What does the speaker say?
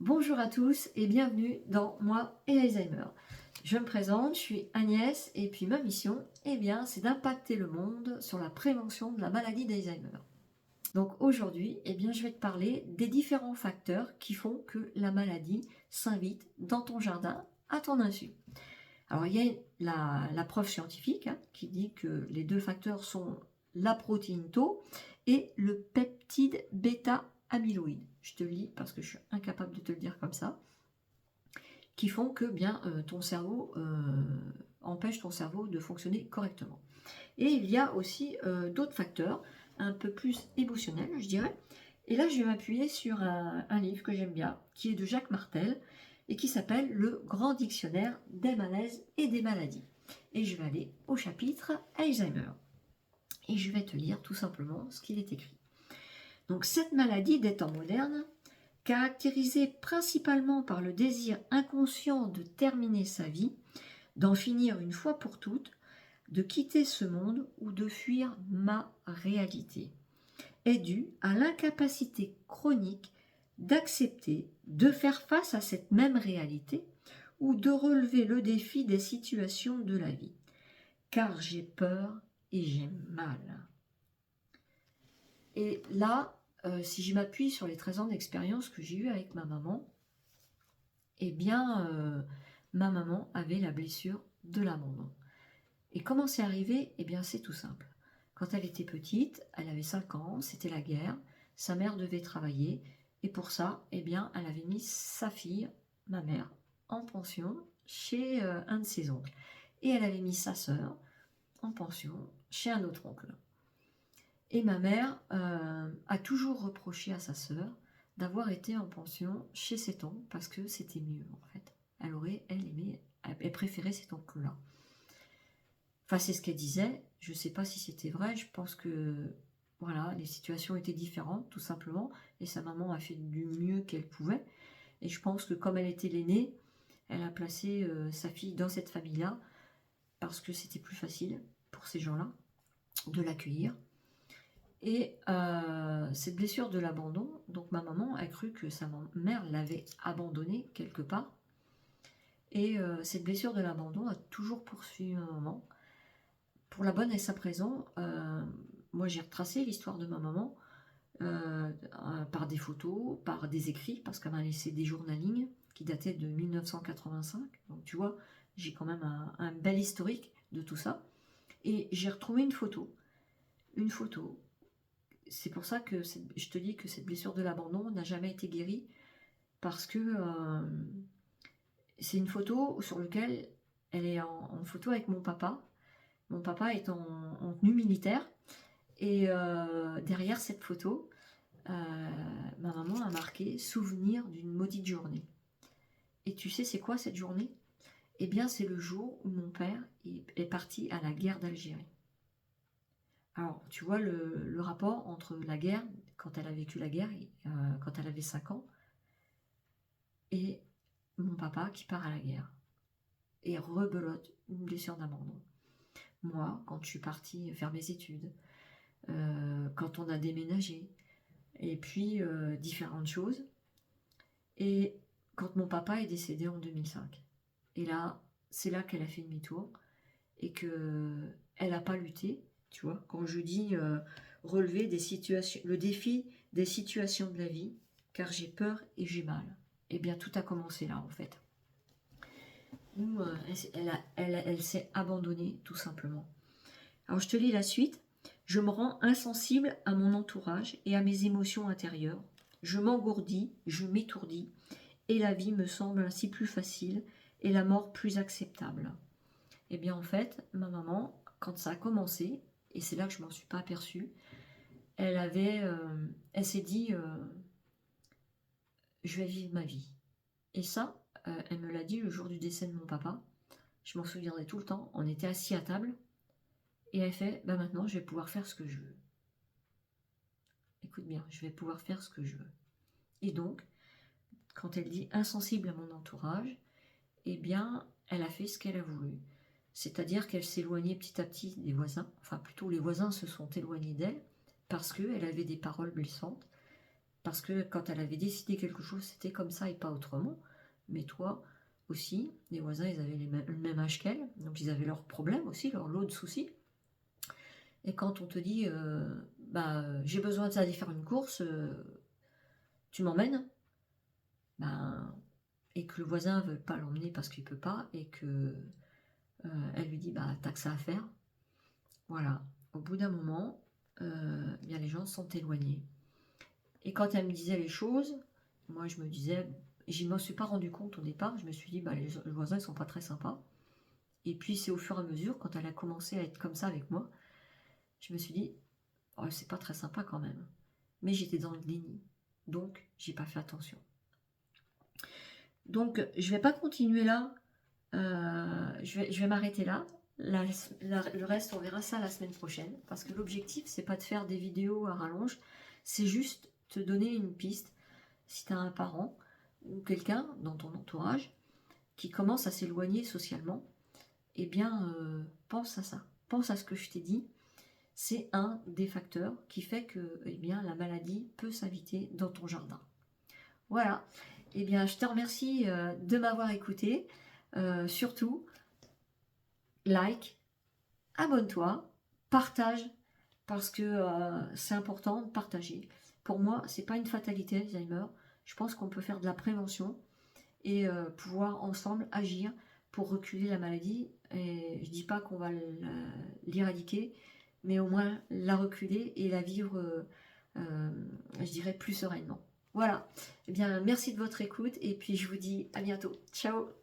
Bonjour à tous et bienvenue dans Moi et Alzheimer. Je me présente, je suis Agnès et puis ma mission, c'est d'impacter le monde sur la prévention de la maladie d'Alzheimer. Donc aujourd'hui, je vais te parler des différents facteurs qui font que la maladie s'invite dans ton jardin à ton insu. Alors il y a la preuve scientifique qui dit que les deux facteurs sont la protéine Tau et le peptide bêta-amyloïde. Je te le lis parce que je suis incapable de te le dire comme ça. Qui font que ton cerveau empêche ton cerveau de fonctionner correctement. Et il y a aussi d'autres facteurs un peu plus émotionnels, je dirais. Et là, je vais m'appuyer sur un livre que j'aime bien, qui est de Jacques Martel, et qui s'appelle Le Grand Dictionnaire des malaises et des maladies. Et je vais aller au chapitre Alzheimer. Et je vais te lire tout simplement ce qu'il est écrit. Donc, cette maladie des temps modernes, caractérisée principalement par le désir inconscient de terminer sa vie, d'en finir une fois pour toutes, de quitter ce monde ou de fuir ma réalité, est due à l'incapacité chronique d'accepter de faire face à cette même réalité ou de relever le défi des situations de la vie. Car j'ai peur et j'ai mal. Et là, si je m'appuie sur les 13 ans d'expérience que j'ai eue avec ma maman, ma maman avait la blessure de l'abandon. Et comment c'est arrivé? C'est tout simple. Quand elle était petite, elle avait 5 ans, c'était la guerre, sa mère devait travailler, et pour ça, elle avait mis sa fille, ma mère, en pension chez un de ses oncles. Et elle avait mis sa sœur en pension chez un autre oncle. Et ma mère a toujours reproché à sa sœur d'avoir été en pension chez cet oncle parce que c'était mieux en fait. Elle préférait cet oncle-là. Enfin, c'est ce qu'elle disait. Je ne sais pas si c'était vrai. Je pense que voilà, les situations étaient différentes, tout simplement. Et sa maman a fait du mieux qu'elle pouvait. Et je pense que comme elle était l'aînée, elle a placé sa fille dans cette famille-là parce que c'était plus facile pour ces gens-là de l'accueillir. Et cette blessure de l'abandon, donc ma maman a cru que sa mère l'avait abandonnée quelque part. Et cette blessure de l'abandon a toujours poursuivi ma maman. Pour la bonne et simple raison, moi j'ai retracé l'histoire de ma maman par des photos, par des écrits, parce qu'elle m'a laissé des journalings qui dataient de 1985. Donc tu vois, j'ai quand même un bel historique de tout ça. Et j'ai retrouvé une photo. Une photo. C'est pour ça que je te dis que cette blessure de l'abandon n'a jamais été guérie, parce que c'est une photo sur laquelle elle est en photo avec mon papa. Mon papa est en tenue militaire. Et derrière cette photo, ma maman a marqué « Souvenir d'une maudite journée ». Et tu sais c'est quoi cette journée? C'est le jour où mon père est parti à la guerre d'Algérie. Alors, tu vois le rapport entre la guerre, quand elle a vécu la guerre, quand elle avait 5 ans, et mon papa qui part à la guerre. Et rebelote une blessure d'abandon. Moi, quand je suis partie faire mes études, quand on a déménagé, et puis différentes choses. Et quand mon papa est décédé en 2005. Et là, c'est là qu'elle a fait demi-tour et qu'elle n'a pas lutté, tu vois. Quand je dis relever des situations, le défi des situations de la vie, car j'ai peur et j'ai mal. Tout a commencé là, en fait. Où elle s'est abandonnée, tout simplement. Alors, je te lis la suite. Je me rends insensible à mon entourage et à mes émotions intérieures. Je m'engourdis, je m'étourdis, et la vie me semble ainsi plus facile et la mort plus acceptable. En fait, ma maman, quand ça a commencé, et c'est là que je m'en suis pas aperçue, elle s'est dit je vais vivre ma vie. Et ça, elle me l'a dit le jour du décès de mon papa. Je m'en souviendrai tout le temps. On était assis à table et elle fait maintenant je vais pouvoir faire ce que je veux. Écoute bien, je vais pouvoir faire ce que je veux. Et donc, quand elle dit insensible à mon entourage, elle a fait ce qu'elle a voulu. C'est-à-dire qu'elle s'éloignait petit à petit des voisins. Enfin, plutôt, les voisins se sont éloignés d'elle parce qu'elle avait des paroles blessantes. parce que quand elle avait décidé quelque chose, c'était comme ça et pas autrement. Mais toi aussi, les voisins, ils avaient le même âge qu'elle, donc ils avaient leurs problèmes aussi, leur lot de soucis. Et quand on te dit, j'ai besoin d'aller faire une course, tu m'emmènes, ben, et que le voisin ne veut pas l'emmener parce qu'il ne peut pas, et que elle lui dit, t'as que ça à faire. Voilà, au bout d'un moment, bien les gens sont éloignés. Et quand elle me disait les choses, moi je me disais, je ne m'en suis pas rendu compte au départ, je me suis dit, les voisins ne sont pas très sympas. Et puis c'est au fur et à mesure, quand elle a commencé à être comme ça avec moi, je me suis dit, oh, c'est pas très sympa quand même. Mais j'étais dans le déni, donc j'ai pas fait attention. Donc je vais pas continuer là, je vais m'arrêter là. Le reste, on verra ça la semaine prochaine, parce que l'objectif, c'est pas de faire des vidéos à rallonge, c'est juste te donner une piste. Si tu as un parent ou quelqu'un dans ton entourage qui commence à s'éloigner socialement, eh bien, pense à ça. Pense à ce que je t'ai dit. C'est un des facteurs qui fait que la maladie peut s'inviter dans ton jardin. Voilà. Eh bien, je te remercie de m'avoir écouté. Surtout, like, abonne-toi, partage, parce que c'est important de partager. Pour moi, c'est pas une fatalité, Alzheimer. Je pense qu'on peut faire de la prévention et pouvoir ensemble agir pour reculer la maladie. Et je dis pas qu'on va l'éradiquer, mais au moins la reculer et la vivre, je dirais, plus sereinement. Voilà. Eh bien, merci de votre écoute et puis je vous dis à bientôt. Ciao!